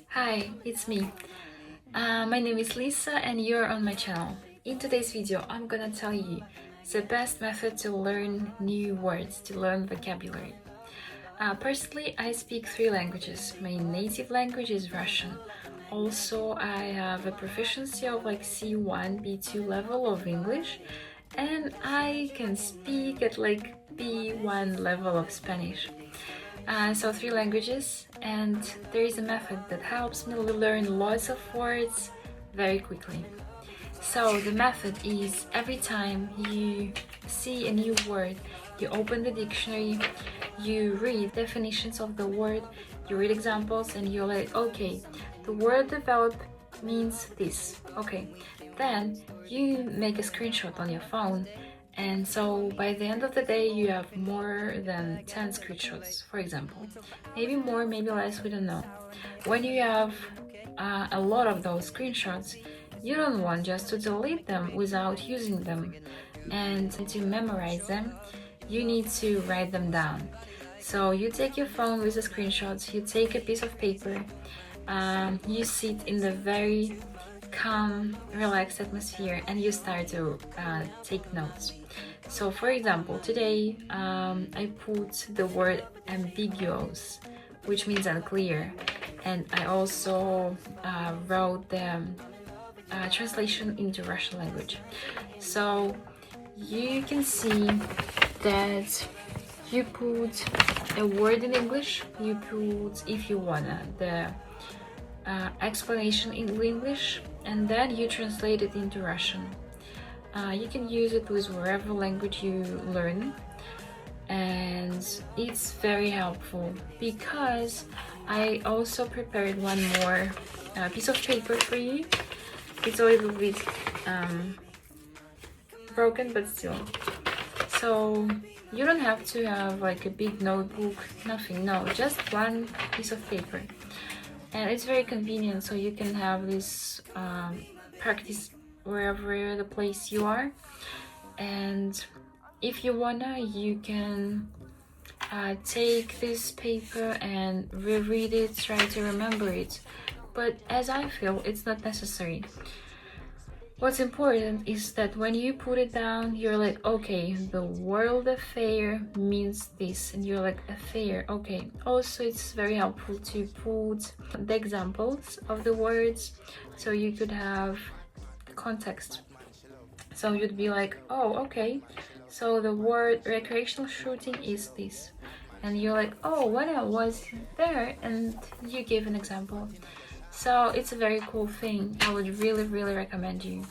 Hi, it's me. My name is Lisa and you're on my channel. In today's video, I'm gonna tell you the best method to learn new words, to learn vocabulary. Personally, I speak 3 languages. My native language is Russian. Also, I have a proficiency of like C1, B2 level of English, and I can speak at like B1 level of Spanish. So 3 languages, and there is a method that helps me learn lots of words very quickly. So the method is every time you see a new word, you open the dictionary, you read definitions of the word, you read examples, and you're like, okay, the word develop means this. Okay, then you make a screenshot on your phone, and so by the end of the day you have more than 10 screenshots, for example. Maybe more, maybe less, we don't know. When you have a lot of those screenshots, you don't want just to delete them without using them, and to memorize them you need to write them down. So you take your phone with the screenshots, you take a piece of paper, you sit in the very calm, relaxed atmosphere, and you start to take notes. So for example, today I put the word ambiguous, which means unclear, and I also wrote the translation into Russian language. So you can see that you put a word in English, you put, if you wanna, the explanation in English, and then you translate it into Russian. You can use it with whatever language you learn, and it's very helpful because I also prepared one more piece of paper for you. It's a little bit broken, but still. So you don't have to have like a big notebook, nothing, no, just one piece of paper. And it's very convenient, so you can have this practice wherever the place you are. And if you wanna, you can take this paper and reread it, try to remember it. But as I feel, it's not necessary. What's important is that when you put it down, you're like, okay, the world affair means this, and you're like, affair, okay. Also, it's very helpful to put the examples of the words, so you could have context. So you'd be like, oh, okay, so the word recreational shooting is this, and you're like, oh, when I was there, and you give an example. So it's a very cool thing. I would really recommend you.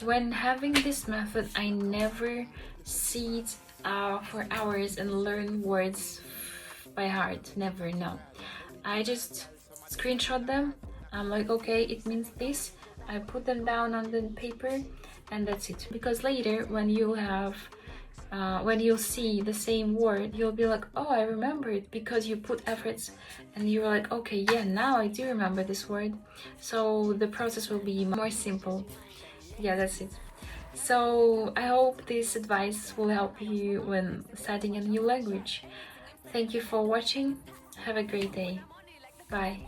When having this method, I never sit for hours and learn words by heart. Never, no. I just screenshot them. I'm like, okay, it means this. I put them down on the paper, and that's it. Because later, when you have when you'll see the same word, you'll be like, oh, I remember it, because you put efforts and you're like, okay, yeah, now I do remember this word. So the process will be more simple. Yeah, that's it. So I hope this advice will help you when studying a new language. Thank you for watching. Have a great day. Bye.